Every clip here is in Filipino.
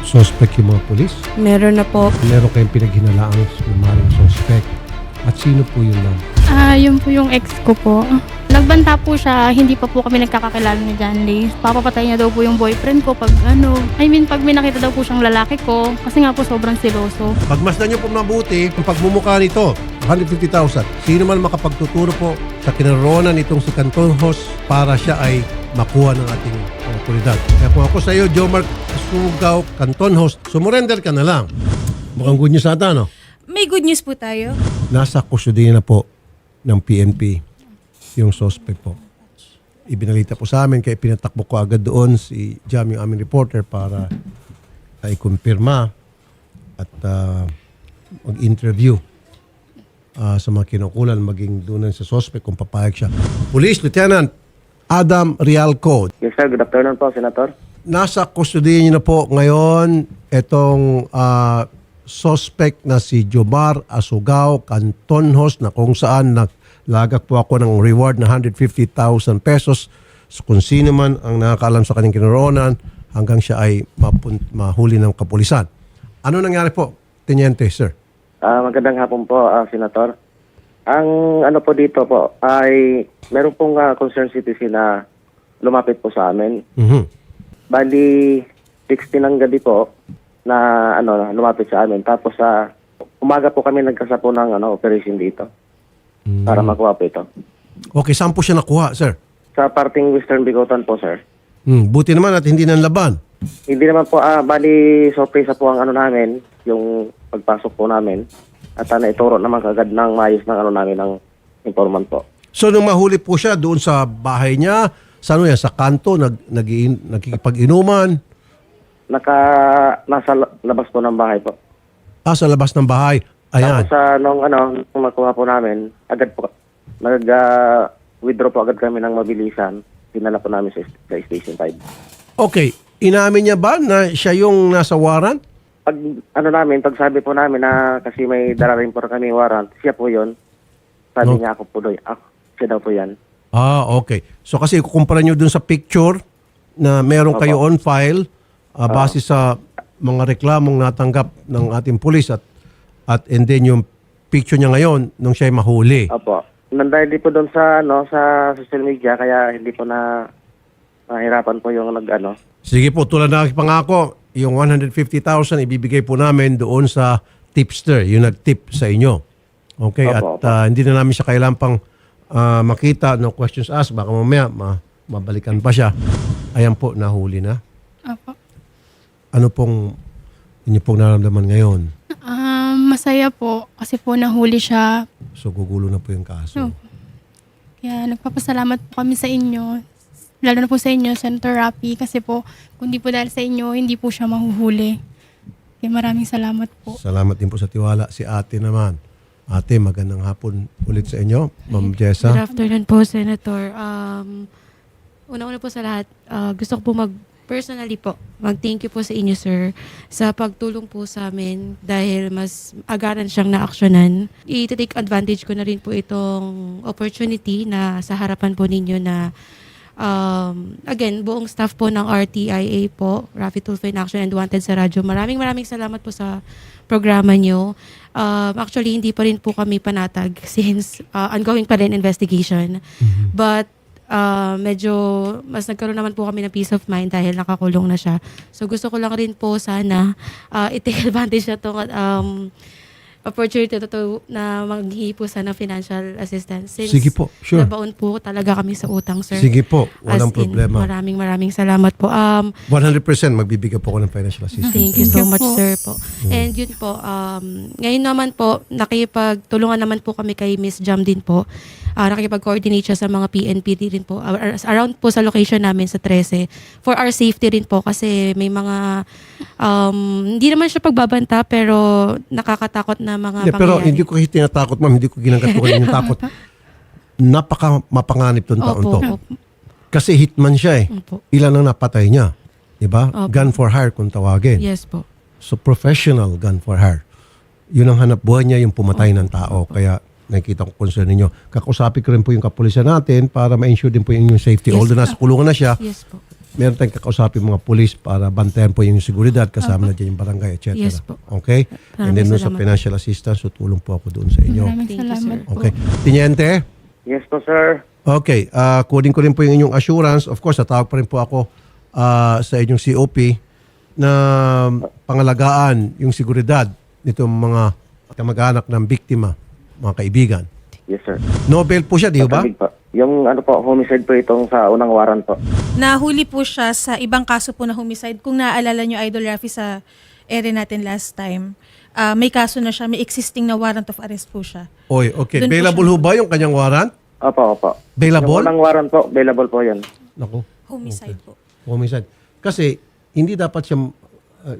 suspect yung mga pulis? Meron na po. Meron kayong pinaghinalaang maraming suspect. At sino po yun lang? Yun po yung ex ko po. Nagbanta po siya, hindi pa po kami nagkakakilala ni John Lee. Papapatay niya daw po yung boyfriend ko pag pag may nakita daw po siyang lalaki ko. Kasi nga po sobrang siloso. Pagmasdan niyo po mabuti ang pagmumukha nito, 150,000. Sino man makapagtuturo po sa kinaroonan nitong si Canton Host para siya ay makuha ng ating otoridad. Kaya kung ako sa iyo, Jomar Sugaw, Canton Host, sumurrender ka na lang. Mukhang good news ata, no? May good news po tayo. Nasa kustudiya na po ng PNP yung suspect po. Ibinalita po sa amin, kaya pinatakbo ko agad doon si Jam, yung aming reporter, para ay kumpirma at mag-interview sa mga kinukulan, maging doon sa suspect kung papayag siya. Police Lieutenant Adam Rialco. Yes sir, good afternoon po, Senator. Nasa kustudiya niyo na po ngayon itong suspect na si Jomar Asugao Cantonhos, na kung saan naglagak po ako ng reward na 150,000 pesos kung sino man ang nakakaalam sa kanyang kinaroonan hanggang siya ay mahuli ng kapulisan. Ano nangyari po, Teniente, sir? Magandang hapon po, Senator. Ang ano po dito po ay meron pong concerned citizen na lumapit po sa amin. Bali, 16 ng gabi po na lumapit sa amin. Tapos umaga po kami nagkasapo ng operation dito para makuha po ito. Okay, saan po siya nakuha, sir? Sa parting Western Bigotan po, sir. Buti naman at hindi nanlaban. Hindi naman po, bali, sorpresa po ang namin, yung pagpasok po namin. At naituro naman kagad ng maayos ng namin ng informant po. So nung mahuli po siya doon sa bahay niya, saan yan? Sa kanto, nagkikipag-inuman? Nasa labas po ng bahay po. Sa labas ng bahay. Ayan. Tapos nung makuha po namin, agad po, nag-withdraw po agad kami ng mabilisan. Dinala po namin sa Station 5. Okay. Inamin niya ba na siya yung nasa warrant? Pag sabi po namin na kasi may dala rin po kami warrant, siya po yun. Sabi niya ako po doon. Siya daw po yan. Okay. So kasi kukumpara nyo dun sa picture na meron kayo on file base sa mga reklamong natanggap ng ating pulis and then yung picture niya ngayon nung siya ay mahuli. Opo. Nandahil din po doon sa social media kaya hindi po na nahirapan po yung Sige po, tulad na pangako, yung 150,000 ibibigay po namin doon sa tipster, yung nag-tip sa inyo. Okay? Opo, At hindi na namin siya kailangan pang makita, no questions asked, baka mamaya mabalikan pa siya. Ayan po, nahuli na. Opo. Ano pong inyo pong nararamdaman ngayon? Masaya po kasi po nahuli siya. So gugulo na po yung kaso. Kaya nagpapasalamat po kami sa inyo. Lalo na po sa inyo, Senator Rapi, kasi po kung di po dahil sa inyo, hindi po siya mahuhuli. Kaya maraming salamat po. Salamat din po sa tiwala. Si ate naman. Ate, magandang hapon ulit sa inyo. Ma'am Jessa. Good afternoon po, Senator. Una-una po sa lahat, gusto ko po personally po, mag-thank you po sa inyo, sir, sa pagtulong po sa amin dahil mas agaran siyang na-actionan. I-take advantage ko na rin po itong opportunity na sa harapan po ninyo na again, buong staff po ng RTIA po, Rafi Tulfo in Action and Wanted sa radyo. Maraming salamat po sa programa nyo. Actually, hindi pa rin po kami panatag since ongoing pa rin investigation. But medyo mas nagkaroon naman po kami ng peace of mind dahil nakakulong na siya. So gusto ko lang rin po sana i-take advantage na itong opportunity na maghihi po sana financial assistance. Since Sige po, sure. nabaon po talaga kami sa utang, sir. Sige po, walang As in, problema. Maraming salamat po. 100% magbibigay po ako ng financial assistance. Thank you so Thank you much, po. sir po. And yun po, ngayon naman po, nakipagtulungan naman po kami kay Miss Jam din po. Nakikipag-coordinate siya sa mga PNP din po. Around po sa location namin sa 13. For our safety rin po kasi may mga, hindi naman siya pagbabanta pero nakakatakot na mga pangyayari. Pero hindi ko kasi tinatakot, ma'am. Hindi ko ginagatukan yung takot. Napaka mapanganib tong taon to. Opo. Kasi hitman siya eh. Opo. Ilan ang napatay niya? Diba? Opo. Gun for hire kung tawagin. Yes po. So professional gun for hire. Yun ang hanap buhay niya, yung pumatay ng tao. Kaya nakikita ko concern ninyo. Kakusapin ko rin po yung kapulisan natin para ma-ensure din po yung inyong safety. Yes, Although nasa kulungan na siya, Yes po. meron tayong kakausapin mga pulis para bantayan po yung seguridad, kasama na dyan yung barangay, etc. Yes po. Okay? And then doon sa salamat. financial assistance, tutulong po ako doon sa inyo. Maraming Thank you, salamat sir. po. Okay. Tiniente? Yes po, sir. Okay. Kunin ko rin po yung inyong assurance. Of course, tatawag pa rin po ako sa inyong COP na pangalagaan yung seguridad nitong mga kamag-anak ng biktima, mga kaibigan. Yes, sir. Nobel po siya, di ba? Kasabig po. Yung ano po, homicide po itong sa unang warrant po. Nahuli po siya sa ibang kaso po na homicide. Kung naaalala nyo, Idol Rafi, sa ere natin last time, may kaso na siya, may existing na warrant of arrest po siya. Oy, okay. Doon po Available siya. ho ba yung kanyang warrant? Opo. Available? Yung unang warrant po, available po yan. Naku. Homicide po. Homicide. Kasi hindi dapat siya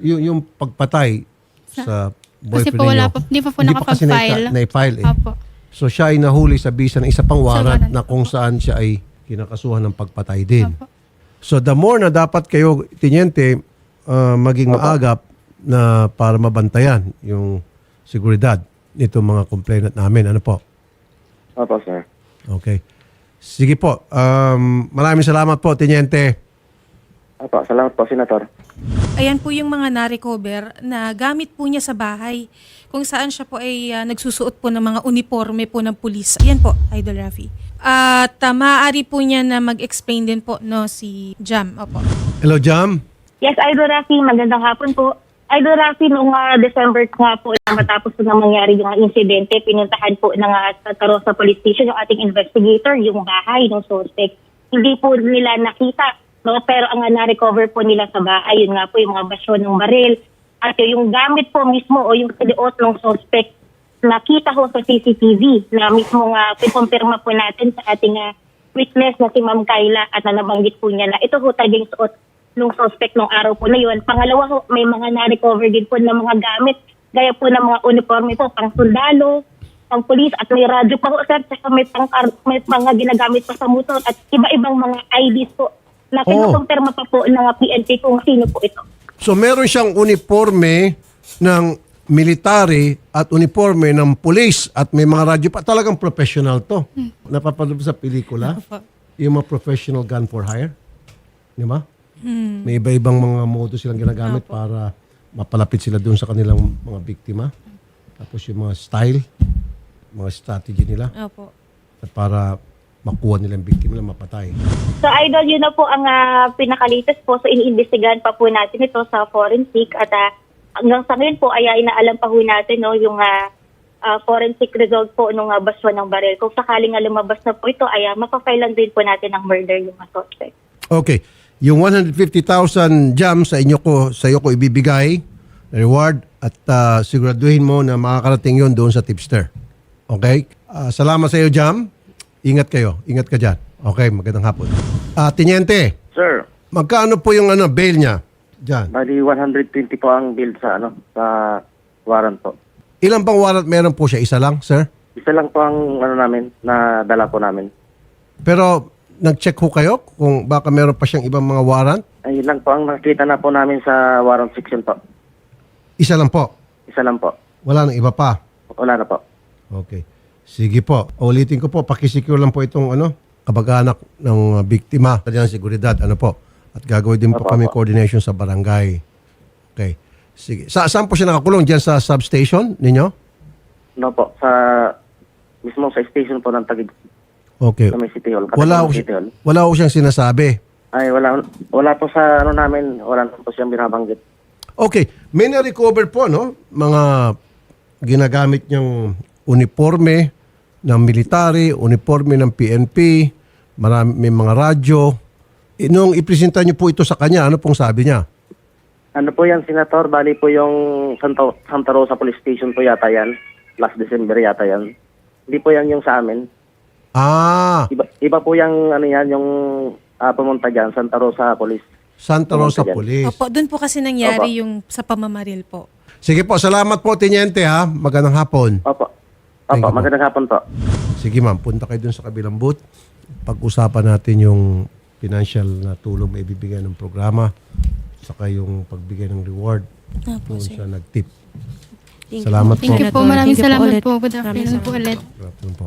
yung pagpatay sa Kasi boyfriend po wala ninyo, pa, di pa po hindi pa kasi nakapag-file. na-file eh. Opo. So siya ay nahuli sa bisa ng isa pang warrant warrant. na kung saan siya ay kinakasuhan ng pagpatay din. Opo. So the more na dapat kayo, tiniente, maging maagap na para mabantayan yung seguridad nitong mga complainant namin. Ano po? Opo, sir. Okay. Sige po. Maraming salamat po, tiniente. Opo, salamat po, Senator. Ayan po yung mga na-recover na gamit po niya sa bahay. Kung saan siya po ay nagsusuot po ng mga uniforme po ng pulis. Ayan po, Idol Rafi. At maaari po niya na mag-explain din po no, si Jam. Opo. Hello, Jam. Yes, Idol Rafi, magandang hapon po. Idol Rafi, noong December nga po na matapos po na mangyari yung insidente, pinuntahan po ng Santa Rosa Police Station yung ating investigator, yung bahay ng suspect. Hindi po nila nakita, no? Pero ang na-recover po nila sa bahay, yun nga po yung mga basyon ng baril. At yung gamit po mismo o yung sinuot ng suspect, nakita ho sa CCTV na mismo nga pikumpirma po natin sa ating witness na si Ma'am Kayla at na nabanggit po niya na ito ho talagang suot ng suspect nung araw po na yun. Pangalawa ho, may mga na-recover din po ng mga gamit gaya po ng mga uniforme po, pang sundalo, pang pulis at may radyo pa ho sir, saka may mga ginagamit pa sa motor at iba-ibang mga IDs po na kinukumpirma pa po ng PNP kung sino po ito. So meron siyang uniforme ng military at uniforme ng police at may mga radyo pa. Talagang professional to. Napapanood sa pelikula. Yung mga professional gun for hire. Di ba? May iba-ibang mga modo silang ginagamit para mapalapit sila doon sa kanilang mga biktima. Tapos yung mga style, mga strategy nila Opo. para makuha nilang biktima na mapatay. So Idol, yun na po ang pinakalitas po. So iniimbestigahan pa po natin ito sa forensic at hanggang sa ngayon po ay inaalam pa po natin no, yung forensic result po nung baswan ng baril. Kung sakaling lumabas na po ito ay mapafailan din po natin ng murder yung suspect. Okay. Yung 150,000 jam sa iyo ko ibibigay na reward at siguraduhin mo na makakarating yon doon sa tipster. Okay? Salamat sa iyo, Jam. Ingat kayo. Ingat ka dyan. Okay, magandang hapon. Tiniente, Sir, magkano po yung bail niya dyan? bali 120 po ang bill sa sa warrant po. Ilang bang warrant meron po siya? Isa lang, sir? Isa lang po ang namin, na dala po namin. Pero nag-check ho kayo kung baka meron pa siyang ibang mga warrant? Ayun lang po ang nakita na po namin sa warrant section po. Isa lang po. Isa lang po. Wala nang iba pa. Wala na po. Okay. Sige po. Ulitin ko po, pakisecure lang po itong kabag-anak ng biktima. Kanyang seguridad, po. At gagawin din po kami coordination sa barangay. Okay. Sige. Saan po siya nakakulong? Diyan sa substation ninyo? No po, mismo sa station po ng Taguig. Okay. Sa may City Hall. Wala ko siyang sinasabi. Ay, wala po sa namin, wala po siyang binabanggit. Okay. May na-recover po, no? Mga ginagamit niyang uniforme ng military, uniforme ng PNP, may mga radyo. Nung ipresenta niyo po ito sa kanya, ano pong sabi niya? Ano po yan, Senator? Bali po yung Santa Rosa Police Station po yata yan. Last December yata yan. Hindi po yan yung sa amin. Iba po yung yung pumunta dyan, Santa Rosa Police. Santa Rosa Police. Opo, doon po kasi nangyari yung sa pamamaril po. Sige po, salamat po, Teniente, ha? Magandang hapon. Opo. Thank you po. Magandang hapon po. Sige ma'am, punta kayo dun sa kabilang booth. Pag-usapan natin yung financial na tulong na ibibigay ng programa, saka yung pagbigay ng reward Opo, kung sir. siya nag-tip. Thank you. Salamat Thank you po. po. Maraming Thank you po salamat ulit. po. Good Maraming afternoon po salamat ulit. Good afternoon po.